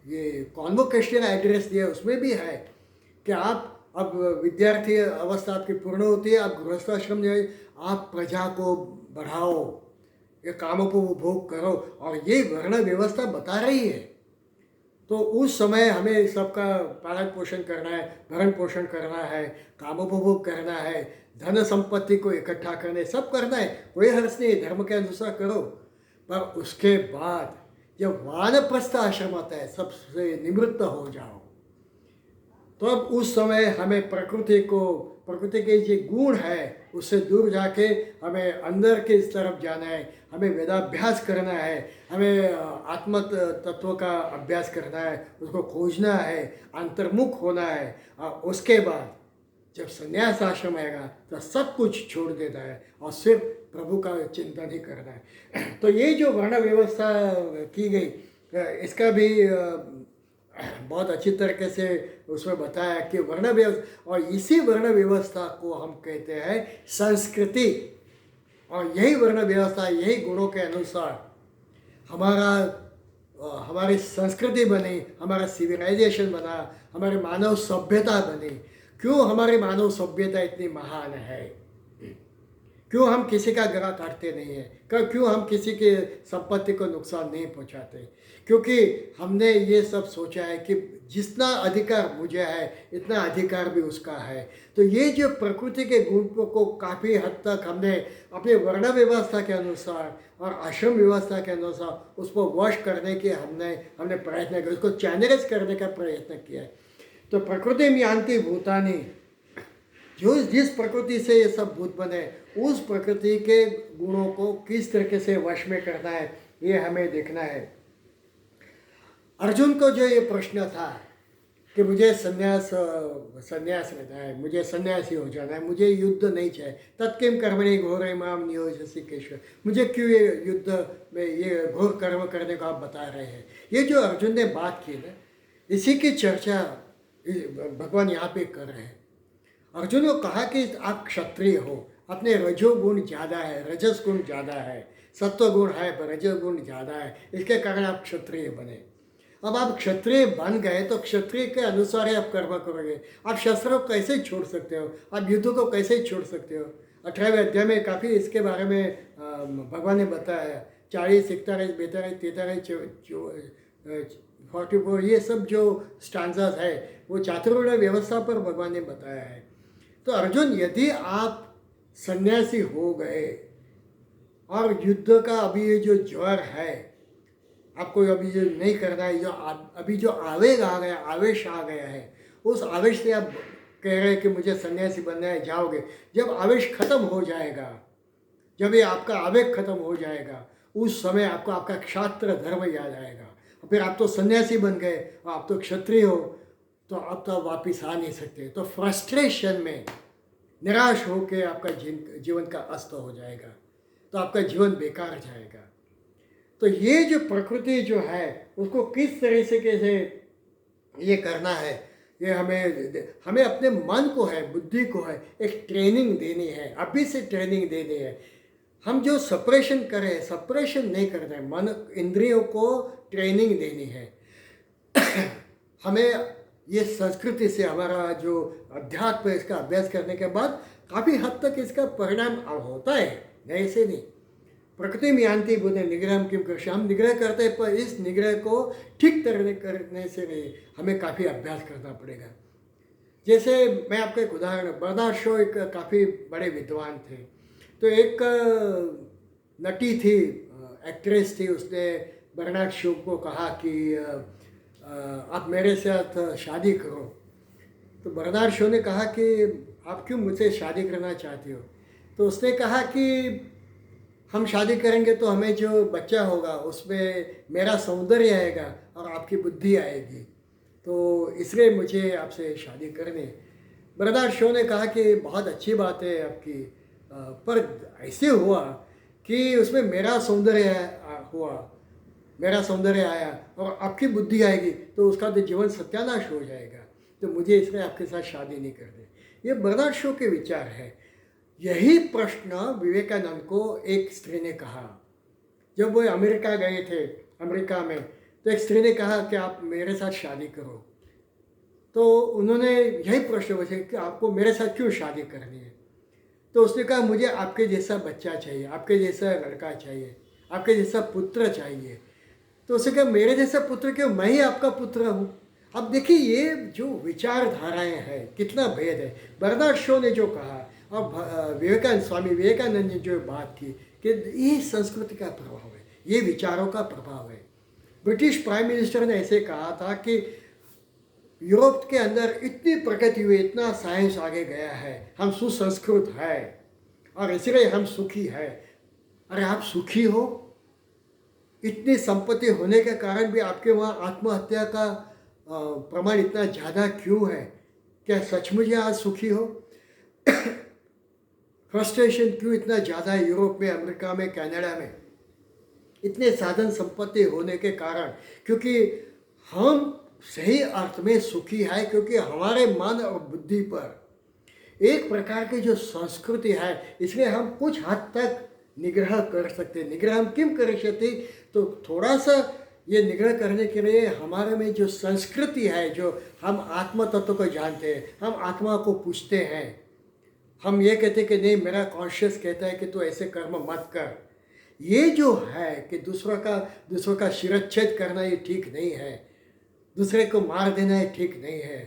ये कॉन्वोकेशन एड्रेस दिया उसमें भी है कि आप अब विद्यार्थी अवस्था आपकी पूर्ण होती है, आप गृहस्थाश्रम जो है आप प्रजा को बढ़ाओ, ये कामों को उपभोग करो, और ये वर्ण व्यवस्था बता रही है। तो उस समय हमें सबका पालन पोषण करना है, भरण पोषण करना है, कामोपभोग करना है, धन संपत्ति को इकट्ठा करने, सब करना है, कोई हर्ष नहीं, धर्म के अनुसार करो। पर उसके बाद जब वानप्रस्थ आश्रम आता है, सबसे निवृत्त हो जाओ, तो अब उस समय हमें प्रकृति के जो गुण है उससे दूर जाके हमें अंदर के इस तरफ जाना है, हमें वेदाभ्यास करना है, हमें आत्म तत्व का अभ्यास करना है, उसको खोजना है, अंतर्मुख होना है। और उसके बाद जब संन्यास आश्रम आएगा तो सब कुछ छोड़ देता है और सिर्फ प्रभु का चिंतन ही करना है। तो ये जो वर्ण व्यवस्था की गई, इसका भी बहुत अच्छी तरीके से उसमें बताया कि वर्ण व्यवस्था, और इसी वर्ण व्यवस्था को हम कहते हैं संस्कृति। और यही वर्ण व्यवस्था, यही गुणों के अनुसार हमारी संस्कृति बनी, हमारा सिविलाइजेशन बना, हमारी मानव सभ्यता बनी। क्यों हमारी मानव सभ्यता इतनी महान है? क्यों हम किसी का गला काटते नहीं हैं? क्यों हम किसी के संपत्ति को नुकसान नहीं पहुंचाते? क्योंकि हमने ये सब सोचा है कि जितना अधिकार मुझे है इतना अधिकार भी उसका है। तो ये जो प्रकृति के गुण को काफ़ी हद तक हमने अपने वर्ण व्यवस्था के अनुसार और आश्रम व्यवस्था के अनुसार उसको वश करने के हमने प्रयत्न किया, उसको चैनलाइज करने का प्रयत्न किया है। तो प्रकृति में यान्ति भूतानि, जो जिस प्रकृति से ये सब भूत बने, उस प्रकृति के गुणों को किस तरीके से वश में करना है, ये हमें देखना है। अर्जुन को जो ये प्रश्न था कि मुझे संन्यास लेना है, मुझे सन्यासी हो जाना है, मुझे युद्ध नहीं चाहिए, तत्किं कर्मणि घोरे माम नियोजयसि केशव, मुझे क्यों ये युद्ध में ये घोर कर्म करने को आप बता रहे हैं। ये जो अर्जुन ने बात की ना, इसी की चर्चा भगवान यहाँ पे कर रहे हैं। अर्जुन को कहा कि आप क्षत्रिय हो, अपने रजोगुण ज़्यादा है, रजस गुण ज़्यादा है, सत्व गुण है पर रजोगुण ज़्यादा है, इसके कारण आप क्षत्रिय बने। अब आप क्षत्रिय बन गए तो क्षत्रिय के अनुसार ही आप कर्म करोगे। आप शस्त्रों को कैसे छोड़ सकते हो, आप युद्ध को कैसे छोड़ सकते हो। 18वें अध्याय में काफ़ी इसके बारे में भगवान ने बताया। 40, 41, 42, 43, 44, ये सब जो स्टांजास है वो चातुर्वर्ण व्यवस्था पर भगवान ने बताया है। तो अर्जुन, यदि आप सन्यासी हो गए और युद्ध का अभी ये जो ज्वर है, आपको अभी जो नहीं करना है, जो अभी जो आवेग आ गया, आवेश आ गया है, उस आवेश से आप कह रहे हैं कि मुझे सन्यासी बनना है, जाओगे। जब आवेश खत्म हो जाएगा, जब ये आपका आवेग खत्म हो जाएगा, उस समय आपको आपका क्षात्र धर्म याद आएगा। फिर आप तो सन्यासी बन गए, आप तो क्षत्रिय हो, तो आप तो वापिस आ नहीं सकते। तो फ्रस्ट्रेशन में निराश हो के आपका जीवन का अस्त हो जाएगा, तो आपका जीवन बेकार जाएगा। तो ये जो प्रकृति जो है उसको किस तरह से कैसे ये करना है, ये हमें अपने मन को है, बुद्धि को है, एक ट्रेनिंग देनी है, अभी से ट्रेनिंग देनी है। हम जो सप्रेशन करें, सप्रेशन नहीं करना है, मन इंद्रियों को ट्रेनिंग देनी है। हमें ये संस्कृति से हमारा जो अध्यात्म है, इसका अभ्यास करने के बाद काफ़ी हद तक इसका परिणाम होता है, ऐसे नहीं। प्रकृति में यान्ति भूतानि निग्रहं किं करिष्यामि, हम निग्रह करते हैं, पर इस निग्रह को ठीक तरह करने से नहीं, हमें काफ़ी अभ्यास करना पड़ेगा। जैसे मैं आपको एक उदाहरण, बर्नार्ड शॉ एक काफ़ी बड़े विद्वान थे। तो एक नटी थी, एक्ट्रेस थी, उसने बर्नार्ड शॉ को कहा कि आप मेरे साथ शादी करो। तो बर्नार्ड शॉ ने कहा कि आप क्यों मुझसे शादी करना चाहती हो। तो उसने कहा कि हम शादी करेंगे तो हमें जो बच्चा होगा उसमें मेरा सौंदर्य आएगा और आपकी बुद्धि आएगी, तो इसलिए मुझे आपसे शादी करनी है। बर्नार्ड शॉ ने कहा कि बहुत अच्छी बात है आपकी, पर ऐसे हुआ कि उसमें मेरा सौंदर्य हुआ, मेरा सौंदर्य आया और आपकी बुद्धि आएगी, तो उसका तो जीवन सत्यानाश हो जाएगा, तो मुझे इसलिए आपके साथ शादी नहीं करनी। ये बर्नार्ड शॉ के विचार है। यही प्रश्न विवेकानंद को एक स्त्री ने कहा जब वो अमेरिका गए थे। अमेरिका में तो एक स्त्री ने कहा कि आप मेरे साथ शादी करो। तो उन्होंने यही प्रश्न पूछा कि आपको मेरे साथ क्यों शादी करनी है। तो उसने कहा मुझे आपके जैसा बच्चा चाहिए, आपके जैसा लड़का चाहिए, आपके जैसा पुत्र चाहिए। तो उसने कहा मेरे जैसा पुत्र क्यों, मैं ही आपका पुत्र हूँ। अब देखिए ये जो विचारधाराएं हैं कितना भेद है। बर्नार्ड शॉ ने जो कहा और स्वामी विवेकानंद ने जो बात की कि ये संस्कृति का प्रभाव है, ये विचारों का प्रभाव है। ब्रिटिश प्राइम मिनिस्टर ने ऐसे कहा था कि यूरोप के अंदर इतनी प्रगति हुई, इतना साइंस आगे गया है, हम सुसंस्कृत है और इसलिए हम सुखी है। अरे आप सुखी हो, इतनी संपत्ति होने के कारण भी आपके वहाँ आत्महत्या का प्रमाण इतना ज़्यादा क्यों है? क्या सचमुच आज सुखी हो? फ्रस्ट्रेशन क्यों इतना ज़्यादा है यूरोप में, अमेरिका में, कनाडा में? इतने साधन संपत्ति होने के कारण, क्योंकि हम सही अर्थ में सुखी है, क्योंकि हमारे मन और बुद्धि पर एक प्रकार की जो संस्कृति है, इसलिए हम कुछ हद तक निग्रह कर सकते हैं। निग्रह हम किम कर सकते, तो थोड़ा सा ये निग्रह करने के लिए हमारे में जो संस्कृति है, जो हम आत्म तत्व को जानते हैं, हम आत्मा को पूछते हैं, हम ये कहते हैं कि नहीं मेरा कॉन्शियस कहता है कि तू ऐसे कर्म मत कर। ये जो है कि दूसरों का शिरच्छेद करना ये ठीक नहीं है, दूसरे को मार देना ये ठीक नहीं है।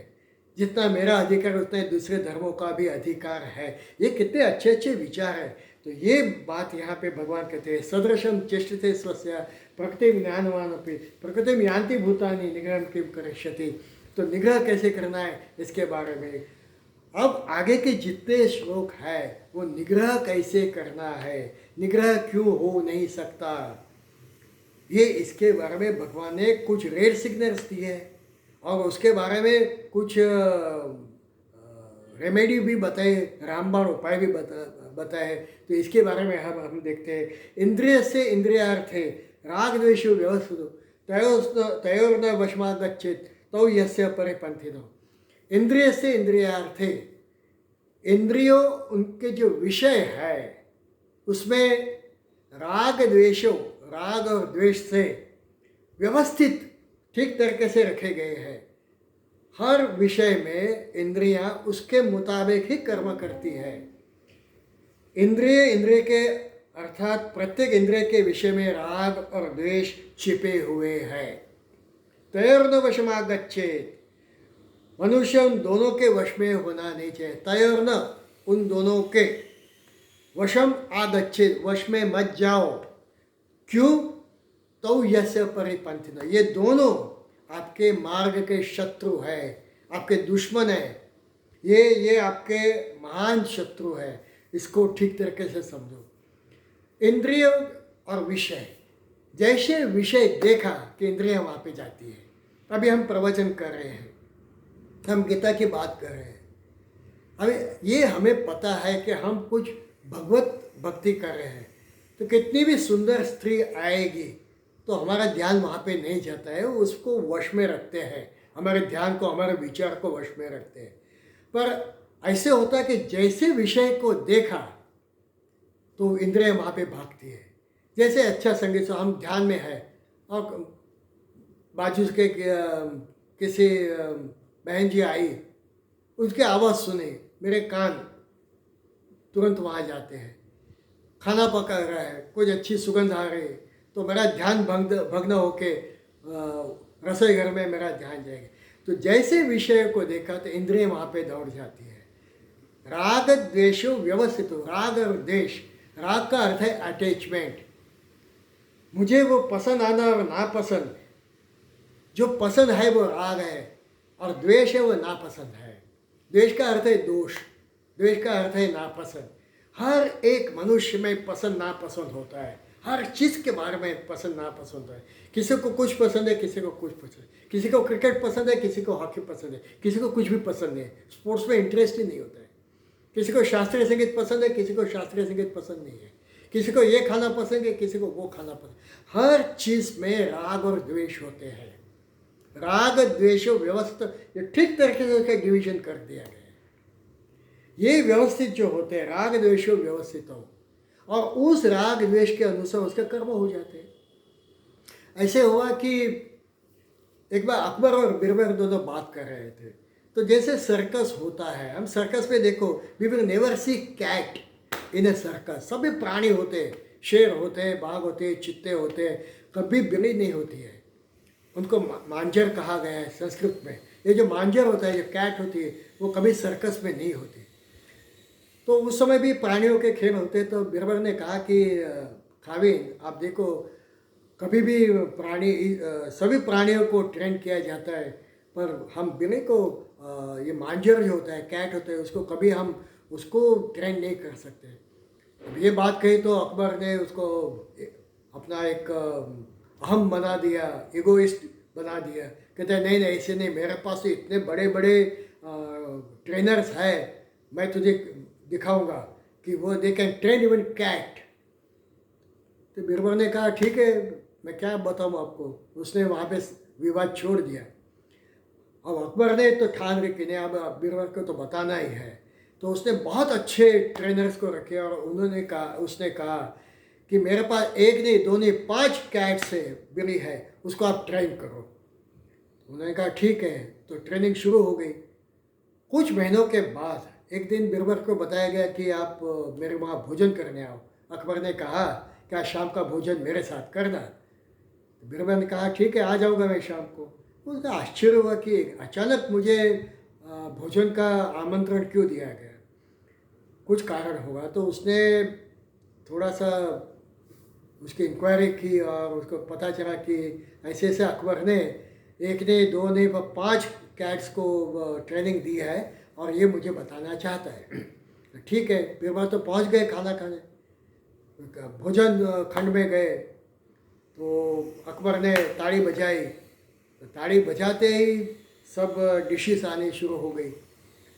जितना मेरा अधिकार उतना ही दूसरे धर्मों का भी अधिकार है। ये कितने अच्छे अच्छे विचार हैं। तो ये बात यहाँ पे भगवान कहते हैं सदृशम चेष्टते स्वस्य प्रकृति ज्ञानवान अपि प्रकृति यान्ति भूतानि निग्रहं किं करिष्यति। तो निग्रह कैसे करना है इसके बारे में अब आगे के जितने श्लोक हैं वो निग्रह कैसे करना है, निग्रह क्यों हो नहीं सकता, ये इसके बारे में भगवान ने कुछ रेड सिग्नल्स दिए हैं और उसके बारे में कुछ रेमेडी भी बताए, रामबाण उपाय भी बताए। तो इसके बारे में हम देखते हैं। इंद्रिय से इंद्रियार्थे राग द्वेष व्यवस्थित तयोर्न वशमागच्छेत् तौ यस्य परिपंथिनो। इंद्रिय से इंद्रियार्थे, इंद्रियों उनके जो विषय है उसमें राग द्वेषों, राग और द्वेष से व्यवस्थित ठीक तरीके से रखे गए हैं। हर विषय में इंद्रियां उसके मुताबिक ही कर्म करती है। इंद्रिय के अर्थात प्रत्येक इंद्रिय के विषय में राग और द्वेष छिपे हुए हैं। तयोर्न वशमागच्छेत्, मनुष्य उन दोनों के वश में होना नहीं चाहिए। तयोर्न, उन दोनों के, वशम आगच्छेत्, वश में मत जाओ। क्यों? तो यस्य परिपंथिन, ये दोनों आपके मार्ग के शत्रु है, आपके दुश्मन है, ये आपके महान शत्रु है। इसको ठीक तरीके से समझो। इंद्रिय और विषय, जैसे विषय देखा कि इंद्रिय वहाँ पे जाती है। अभी हम प्रवचन कर रहे हैं, हम गीता की बात कर रहे हैं। अभी ये हमें पता है कि हम कुछ भगवत भक्ति कर रहे हैं, तो कितनी भी सुंदर स्त्री आएगी तो हमारा ध्यान वहाँ पे नहीं जाता है, उसको वश में रखते हैं, हमारे ध्यान को, हमारे विचार को वश में रखते हैं। पर ऐसे होता है कि जैसे विषय को देखा तो इंद्रिय वहाँ पे भागती है। जैसे अच्छा संगीत, हम ध्यान में है और बाजू के किसी बहन जी आई, उसकी आवाज़ सुनी, मेरे कान तुरंत वहाँ जाते हैं। खाना पका रहा है, कुछ अच्छी सुगंध आ रही, तो मेरा ध्यान भग्न होके रसोई घर में मेरा ध्यान जाएगा। तो जैसे विषय को देखा तो इंद्रिय वहाँ पे दौड़ जाती है। राग द्वेषो व्यवस्थित हो, राग और द्वेष, राग का अर्थ है अटैचमेंट, मुझे वो पसंद आना और नापसंद, जो पसंद है वो राग है और द्वेष है वो नापसंद है। द्वेष का अर्थ है दोष, द्वेष का अर्थ है नापसंद। हर एक मनुष्य में पसंद नापसंद होता है, हर चीज़ के बारे में पसंद नापसंद होता है। किसी को कुछ पसंद है, किसी को कुछ पसंद है, किसी को क्रिकेट पसंद है, किसी को हॉकी पसंद है, किसी को कुछ भी पसंद नहीं है, स्पोर्ट्स में इंटरेस्ट ही नहीं होता है। किसी को शास्त्रीय संगीत पसंद है, किसी को शास्त्रीय संगीत पसंद नहीं है, किसी को ये खाना पसंद है, किसी को वो खाना पसंद। हर चीज़ में राग और द्वेष होते हैं। राग द्वेष व्यवस्थित, ये ठीक तरीके से उसका डिवीजन कर दिया गया है। ये व्यवस्थित जो होते हैं, राग द्वेष व्यवस्थित हो, और उस राग द्वेष के अनुसार उसके कर्म हो जाते हैं। ऐसे हुआ कि एक बार अकबर और बीरबल दोनों बात कर रहे थे। तो जैसे सर्कस होता है, हम सर्कस में देखो, we will never see cat in a circus. सभी प्राणी होते हैं, शेर होते हैं, बाघ होते हैं, चित्ते होते हैं, कभी बिल्ली नहीं होती है। उनको मांजर कहा गया है संस्कृत में। ये जो मांजर होता है, जो कैट होती है, वो कभी सर्कस में नहीं होती। तो उस समय भी प्राणियों के खेल होते। तो बीरबल ने कहा कि खाविन, आप देखो, कभी भी सभी प्राणियों को ट्रेन किया जाता है, पर हम बिल्ली को, ये मांजर जो होता है, कैट होता है, उसको कभी हम उसको ट्रेन नहीं कर सकते। अब ये बात कही तो अकबर ने उसको अपना एक अहम बना दिया, इगोइस्ट बना दिया। कहते हैं नहीं नहीं, ऐसे नहीं, मेरे पास तो इतने बड़े बड़े ट्रेनर्स हैं, मैं तुझे दिखाऊंगा कि वो they can train even cat. तो बीरबल ने कहा ठीक है, मैं क्या बताऊँ आपको। उसने वहाँ पे विवाद छोड़ दिया। अब अकबर ने तो ठान रखी, नहीं अब बीरबल को तो बताना ही है। तो उसने बहुत अच्छे ट्रेनर्स को रखे और उसने कहा कि मेरे पास एक नहीं, दो नहीं, 5 कैट्स है, बिल्ली है, उसको आप ट्रेन करो। उन्होंने कहा ठीक है। तो ट्रेनिंग शुरू हो गई। कुछ महीनों के बाद एक दिन बीरबल को बताया गया कि आप मेरे वहाँ भोजन करने आओ। अकबर ने कहा कि आज शाम का भोजन मेरे साथ करना। तो बीरबल ने कहा ठीक है, आ जाऊँगा मैं शाम को। उसका आश्चर्य हुआ कि अचानक मुझे भोजन का आमंत्रण क्यों दिया गया, कुछ कारण होगा। तो उसने थोड़ा सा उसकी इंक्वायरी की और उसको पता चला कि ऐसे ऐसे अकबर ने एक नहीं, दो नहीं, 5 कैट्स को ट्रेनिंग दी है और ये मुझे बताना चाहता है। ठीक है, बीरबल तो पहुंच गए खाना खाने, भोजन खंड में गए तो अकबर ने ताड़ी बजाई, तो ताड़ी बजाते ही सब डिशेस आनी शुरू हो गई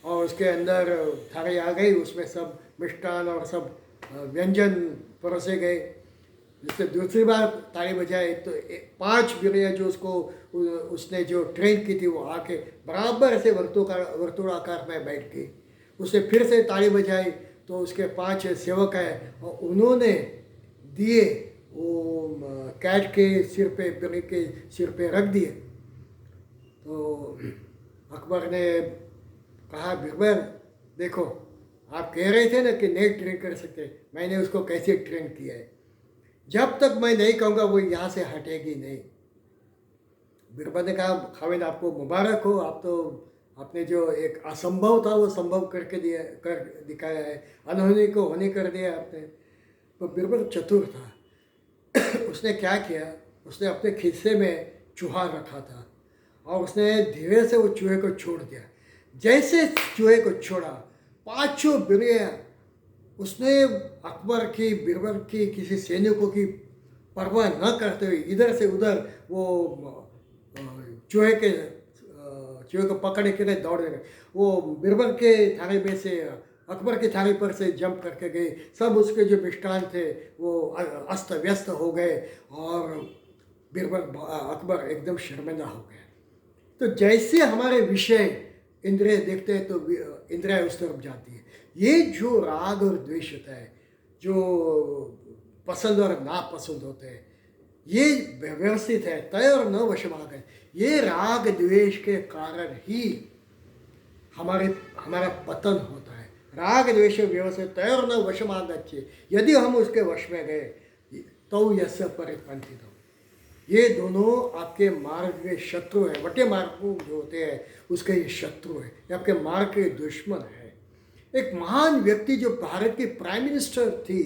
और उसके अंदर थाली आ गई, उसमें सब मिष्ठान और सब व्यंजन परोसे गए। जिससे दूसरी बार ताली बजाए तो 5 बिरया जो उसने जो ट्रेन की थी वो आके बराबर से वर्तुलाकार में बैठ गई। उसे फिर से ताली बजाई तो उसके 5 सेवक हैं और उन्होंने दिए वो कैट के सिर पे, बिररे के सिर पे रख दिए। तो अकबर ने कहा, बीरबल देखो, आप कह रहे थे ना कि नहीं ट्रेन कर सकते, मैंने उसको कैसे ट्रेन किया है, जब तक मैं नहीं कहूँगा वो यहाँ से हटेगी नहीं। बीरबल ने कहा, खाविंद आपको मुबारक हो, आप तो आपने जो एक असंभव था वो संभव कर दिखाया है, अनहोनी को होने कर दिया आपने। तो बीरबल चतुर था। उसने क्या किया, उसने अपने खिस्से में चूहा रखा था और उसने धीरे से वो चूहे को छोड़ दिया। जैसे चूहे को छोड़ा, 5 बिरया उसने अकबर की, बीरबल की, किसी सैनिकों की परवाह न करते हुए इधर से उधर वो चूहे को पकड़ने के लिए दौड़ गए। वो बीरबल के थाने में से अकबर की थाली पर से जंप करके गए। सब उसके जो मिष्ठान थे वो अस्त व्यस्त हो गए और अकबर एकदम शर्मिंदा हो गए। तो जैसे हमारे विषय इंद्रिय देखते हैं तो इंद्रिया उस तरफ जाती है। ये जो राग और द्वेष होता है, जो पसंद और नापसंद होते हैं, ये व्यवस्थित है, तय और न वशमाग है। ये राग द्वेष के कारण ही हमारा पतन होता है। राग द्वेष व्यवस्थित तय और न वशमाग अच्छे, यदि हम उसके वश में गए तो यस्य परिपंथित हो। ये दोनों आपके मार्ग के शत्रु हैं। वटे मार्ग जो होते हैं उसके ये शत्रु है, ये आपके मार्ग के दुश्मन है। एक महान व्यक्ति जो भारत की प्राइम मिनिस्टर थी,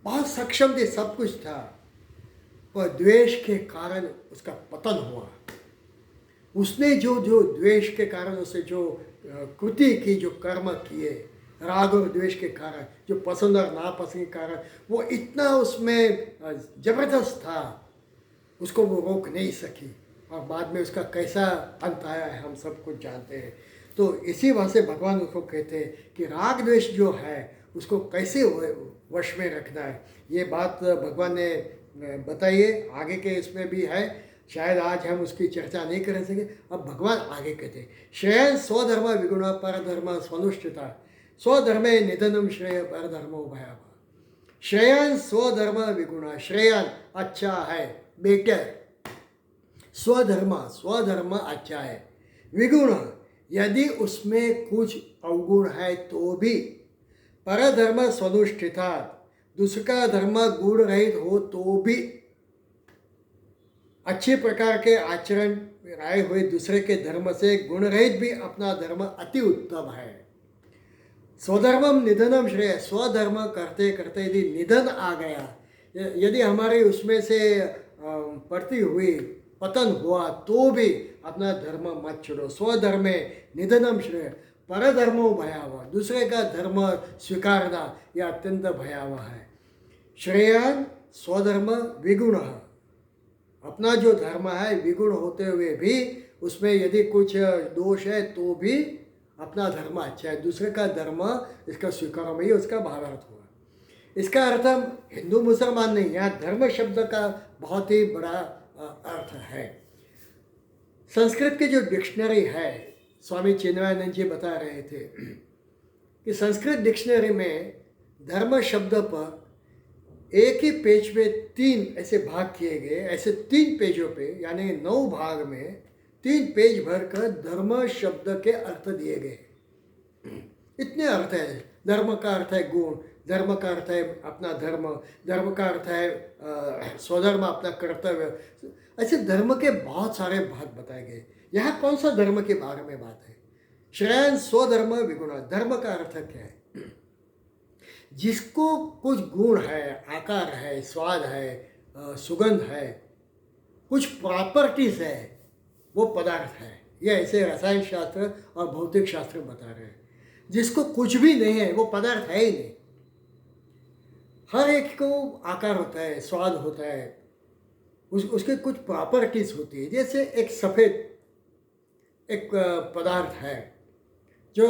बहुत सक्षम थी, सब कुछ था, पर द्वेष के कारण उसका पतन हुआ। उसने जो द्वेष के कारण उसने जो कृति की, जो कर्म किए, राग और द्वेष के कारण, जो पसंद और नापसंद के कारण, वो इतना उसमें जबरदस्त था, उसको वो रोक नहीं सकी और बाद में उसका कैसा अंत आया है हम सब कुछ जानते हैं। तो इसी वजह से भगवान उसको कहते हैं कि राग द्वेष जो है उसको कैसे वश में रखना है। ये बात भगवान ने बताई है, आगे के इसमें भी है, शायद आज हम उसकी चर्चा नहीं कर सके। अब भगवान आगे कहते हैं, श्रेयन स्वधर्म विगुणा परधर्म स्वनुष्ठिता स्वधर्मे निधनम श्रेय परधर्मो भयावह। श्रेयन स्वधर्म विगुणा, श्रेयन अच्छा है, बेटर, स्वधर्म अच्छा है, विगुण यदि उसमें कुछ अवगुण है तो भी, परधर्म स्वनुष्ठिता दूसरा धर्म गुण रहित हो तो भी, अच्छे प्रकार के आचरण राय हुए दूसरे के धर्म से गुण रहित भी अपना धर्म अति उत्तम है। स्वधर्मम निधनम श्रेय, स्वधर्म करते करते यदि निधन आ गया, यदि हमारे उसमें से पड़ती हुई पतन हुआ तो भी अपना धर्म मत छोड़ो। स्वधर्मे निधनम श्रेय, परधर्मो भयावह, दूसरे का धर्म स्वीकारना यह अत्यंत भयावह है। श्रेयान स्वधर्म विगुण, अपना जो धर्म है विगुण होते हुए भी उसमें यदि कुछ दोष है तो भी अपना धर्म अच्छा है, दूसरे का धर्म इसका स्वीकार में ही उसका भावार्थ हुआ। इसका अर्थ हम हिंदू मुसलमान नहीं, यहाँ धर्म शब्द का बहुत ही बड़ा अर्थ है। संस्कृत की जो डिक्शनरी है, स्वामी चिन्मयानंद जी बता रहे थे कि संस्कृत डिक्शनरी में धर्म शब्द पर एक ही पेज पे 3 ऐसे भाग किए गए, ऐसे 3 पेजों पे यानी 9 भाग में 3 पेज भरकर धर्म शब्द के अर्थ दिए गए। इतने अर्थ है। धर्म का अर्थ है गुण, धर्म का अर्थ है अपना धर्म, धर्म का अर्थ है स्वधर्म अपना कर्तव्य, ऐसे धर्म के बहुत सारे भाग बताए गए। यहाँ कौन सा धर्म के बारे में बात है? श्रेयन स्वधर्म विगुण, धर्म का अर्थ क्या है? जिसको कुछ गुण है, आकार है, स्वाद है, सुगंध है, कुछ प्रॉपर्टीज है, वो पदार्थ है, ये ऐसे रसायन शास्त्र और भौतिक शास्त्र बता रहे हैं। जिसको कुछ भी नहीं है वो पदार्थ है ही नहीं। हर एक को आकार होता है, स्वाद होता है, उसके कुछ प्रॉपर्टीज होती है। जैसे एक सफ़ेद एक पदार्थ है जो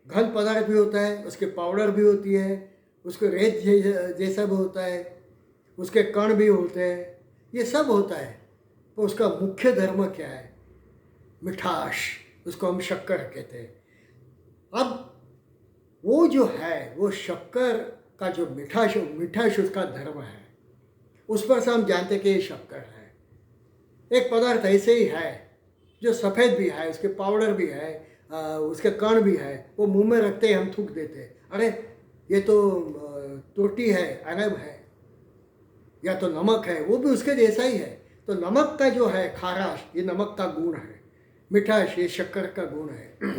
घन पदार्थ भी होता है, उसके पाउडर भी होती है, उसके रेत जैसा भी होता है, उसके कण भी होते हैं, ये सब होता है। तो उसका मुख्य धर्म क्या है? मिठास, उसको हम शक्कर कहते हैं। अब वो जो है, वो शक्कर का जो मिठास उसका धर्म है, उस पर से हम जानते कि ये शक्कर है। एक पदार्थ ऐसे ही है जो सफ़ेद भी है, उसके पाउडर भी है, उसके कण भी है, वो मुंह में रखते ही हम थूक देते हैं, अरे ये तो तुरटी है, अरब है, या तो नमक है, वो भी उसके जैसा ही है। तो नमक का जो है खाराश, ये नमक का गुण है, मिठास ये शक्कर का गुण है।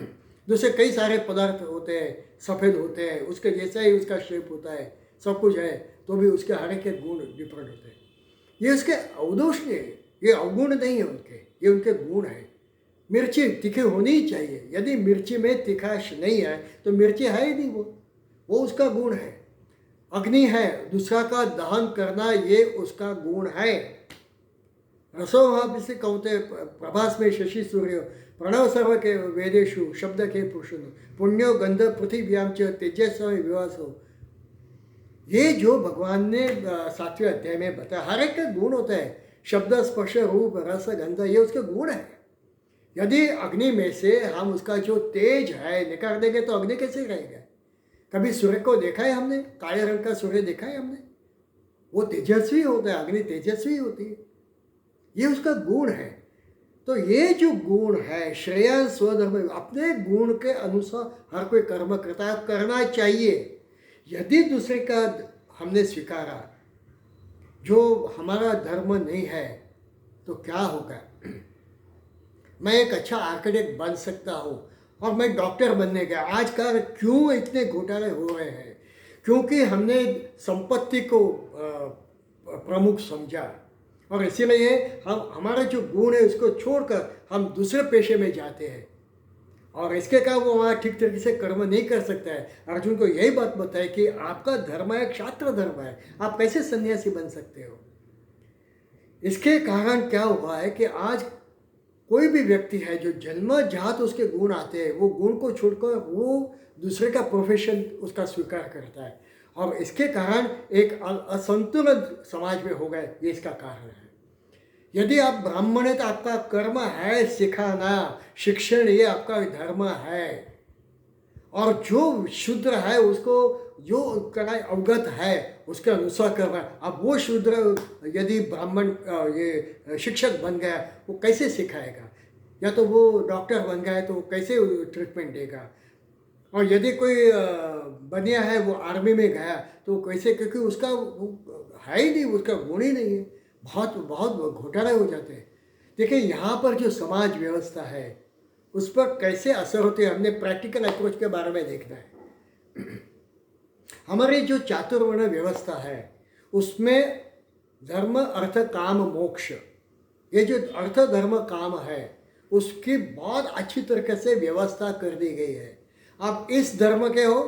दूसरे कई सारे पदार्थ होते हैं, सफ़ेद होते हैं, उसके जैसा ही उसका शेप होता है, सब कुछ है, तो भी उसके हर एक गुण डिफरेंट होते हैं। ये उसके अवदोष नहीं है, ये अवगुण नहीं है उनके, ये उनके गुण है। मिर्ची तीखी होनी ही चाहिए, यदि मिर्ची में तीखाश नहीं है तो मिर्ची है ही नहीं, वो उसका गुण है। अग्नि है, दूसरा का दहन करना ये उसका गुण है। रसोहापिसे कौते प्रभास में शशि सूर्य प्रणव सर्व के वेदेशु शब्द के पुरुषु पुण्यो गंध पृथ्व्याम च तेजस्व विवासो। ये जो भगवान ने 7वें अध्याय में बताया, हर एक का गुण होता है। शब्द, स्पर्श, रूप, रस, गंध, ये उसके गुण है। यदि अग्नि में से हम उसका जो तेज है निकाल देंगे तो अग्नि कैसे रहेगा? कभी सूर्य को देखा है हमने? काले रंग का सूर्य देखा है हमने? वो तेजस्वी होता है, अग्नि तेजस्वी होती है, ये उसका गुण है। तो ये जो गुण है, श्रेय स्वधर्म, अपने गुण के अनुसार हर कोई कर्म करता है, करना चाहिए। यदि दूसरे का हमने स्वीकारा जो हमारा धर्म नहीं है तो क्या होगा? मैं एक अच्छा आर्किटेक्ट बन सकता हूँ और मैं डॉक्टर बनने गया। आजकल क्यों इतने घोटाले हो रहे हैं? क्योंकि हमने संपत्ति को प्रमुख समझा, और इसीलिए हम हमारा जो गुण है उसको छोड़कर हम दूसरे पेशे में जाते हैं, और इसके कारण वो वहाँ ठीक तरीके से कर्म नहीं कर सकता है। अर्जुन को यही बात बताए कि आपका धर्म एक क्षात्र धर्म है, आप कैसे सन्यासी बन सकते हो? इसके कारण क्या हुआ है कि आज कोई भी व्यक्ति है जो जन्मजात उसके गुण आते हैं, वो गुण को छोड़कर वो दूसरे का प्रोफेशन उसका स्वीकार करता है, और इसके कारण एक असंतुलन समाज में हो गए, ये इसका कारण है। यदि आप ब्राह्मण है तो आपका कर्म है सिखाना, शिक्षण, ये आपका धर्म है। और जो शूद्र है उसको जो अवगत है उसके अनुसार करना। अब वो शूद्र यदि ब्राह्मण ये शिक्षक बन गया, वो कैसे सिखाएगा? या तो वो डॉक्टर बन गया है तो वो कैसे ट्रीटमेंट देगा? और यदि कोई बनिया है वो आर्मी में गया तो कैसे, क्योंकि उसका है ही नहीं, उसका गुण ही नहीं है। बहुत बहुत घोटाले हो जाते हैं। देखिए यहाँ पर जो समाज व्यवस्था है उस पर कैसे असर होते हैं, हमने प्रैक्टिकल अप्रोच के बारे में देखना है। हमारी जो चातुर्वर्ण व्यवस्था है उसमें धर्म, अर्थ, काम, मोक्ष, ये जो अर्थ, धर्म, काम है उसकी बहुत अच्छी तरीके से व्यवस्था कर दी गई है। आप इस धर्म के हो,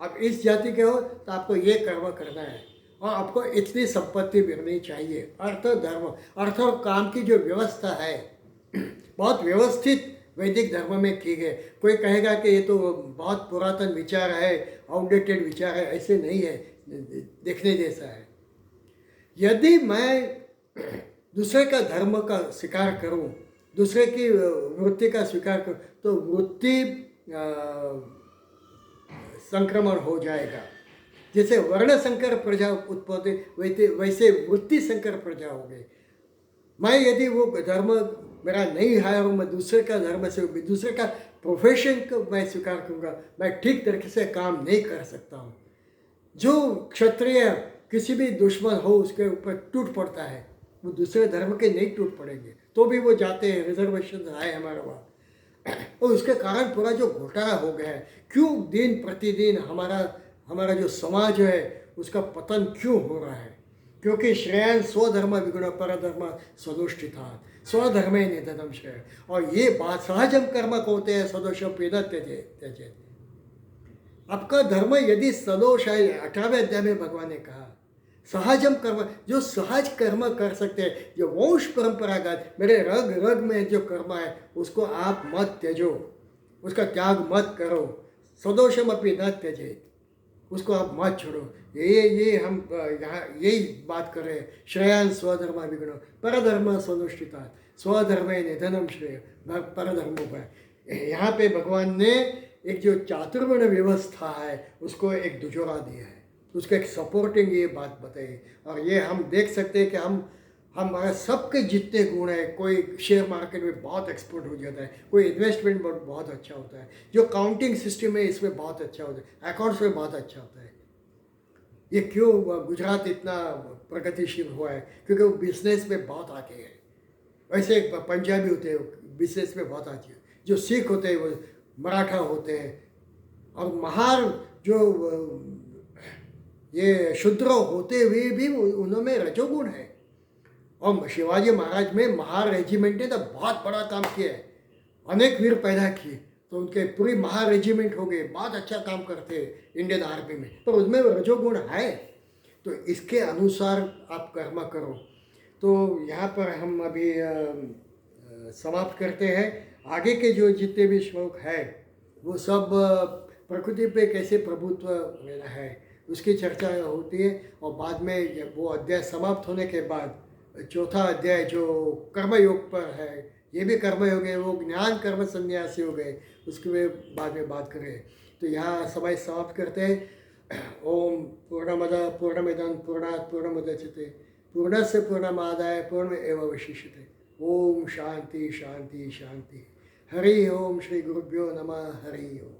आप इस जाति के हो तो आपको ये कर्म करना है और आपको इतनी संपत्ति मिलनी चाहिए। अर्थ, धर्म, अर्थ और काम की जो व्यवस्था है बहुत व्यवस्थित वैदिक धर्म में की गई। कोई कहेगा कि ये तो बहुत पुरातन विचार है, आउटडेटेड विचार है, ऐसे नहीं है, देखने जैसा है। यदि मैं दूसरे का धर्म का स्वीकार करूं, दूसरे की वृत्ति का स्वीकार करूं, तो वृत्ति संक्रमण हो जाएगा। जैसे वर्ण संकर प्रजा उत्पत्ति वैसे वृत्ति संकर प्रजा हो गई। मैं यदि वो धर्म मेरा नहीं है और मैं दूसरे का धर्म से दूसरे का प्रोफेशन को मैं स्वीकार करूँगा, मैं ठीक तरीके से काम नहीं कर सकता हूँ। जो क्षत्रिय किसी भी दुश्मन हो उसके ऊपर टूट पड़ता है, वो दूसरे धर्म के नहीं टूट पड़ेंगे, तो भी वो जाते हैं, रिजर्वेशन है हमारे वहाँ। और उसके कारण पूरा जो घोटाला हो गया है, क्यों दिन प्रतिदिन हमारा जो समाज है उसका पतन क्यों हो रहा है? क्योंकि श्रेयन स्वधर्म विगुण परधर्म स्वनुष्ठितात्। स्वधर्मे निधनम श्रेय। और ये बात सहजम कर्म कोते हैं सदोषोपि न त्यजेत। आपका धर्म यदि सदोष है, 18वें अध्याय में भगवान ने कहा सहजम कर्म, जो सहज कर्म कर सकते हैं, जो वंश परंपरागत मेरे रग रग में जो कर्म है उसको आप मत त्यजो, उसका त्याग मत करो। सदोषम अपनी न त्यजेत, उसको आप मत छोड़ो। ये हम यहाँ यही बात कर रहे हैं। श्रेयान स्वधर्म विगुणो परधर्म स्वनुष्ठिता स्वधर्मे निधनम श्रेय। परधर्मों पर यहाँ पे भगवान ने एक जो चातुर्वर्ण व्यवस्था है उसको एक दुजोरा दिया है, उसको एक सपोर्टिंग ये बात बताई। और ये हम देख सकते हैं कि हम हमारे सबके जितने गुण हैं, कोई शेयर मार्केट में बहुत एक्सपर्ट हो जाता है, कोई इन्वेस्टमेंट बहुत अच्छा होता है, जो काउंटिंग सिस्टम है इसमें बहुत अच्छा होता है, अकाउंट्स में बहुत अच्छा होता है। ये क्यों गुजरात इतना प्रगतिशील हुआ है? क्योंकि वो बिजनेस में बहुत आगे है। वैसे पंजाबी होते हैं बिजनेस में बहुत आगे, जो सिख होते हैं वो मराठा होते हैं, और महार जो ये शूद्र होते हुए भी उनमें रजोगुण है। और शिवाजी महाराज में महार रेजिमेंट ने तो बहुत बड़ा काम किया है, अनेक वीर पैदा किए, तो उनके पूरी महार रेजिमेंट हो गए, बहुत अच्छा काम करते हैं इंडियन आर्मी में, पर उसमें रजोगुण है। तो इसके अनुसार आप कर्म करो। तो यहाँ पर हम अभी समाप्त करते हैं। आगे के जो जितने भी श्लोक है वो सब प्रकृति पे कैसे प्रभुत्व लेना है उसकी चर्चा होती है। और बाद में वो अध्याय समाप्त होने के बाद चौथा अध्याय जो कर्मयोग पर है, ये भी कर्मयोग है, वो ज्ञान कर्म संन्यासी हो गए, उसके बाद में बात करें। तो यहाँ समय समाप्त करते हैं। ओम पूर्णमद पूर्णमिदं पूर्णात् पूर्णमुदच्यते पूर्णस्य पूर्णमादाय पूर्णमेवावशिष्यते। ओम शांति शांति शांति। हरि ओम। श्री गुरुभ्यो नमः। हरि ओम।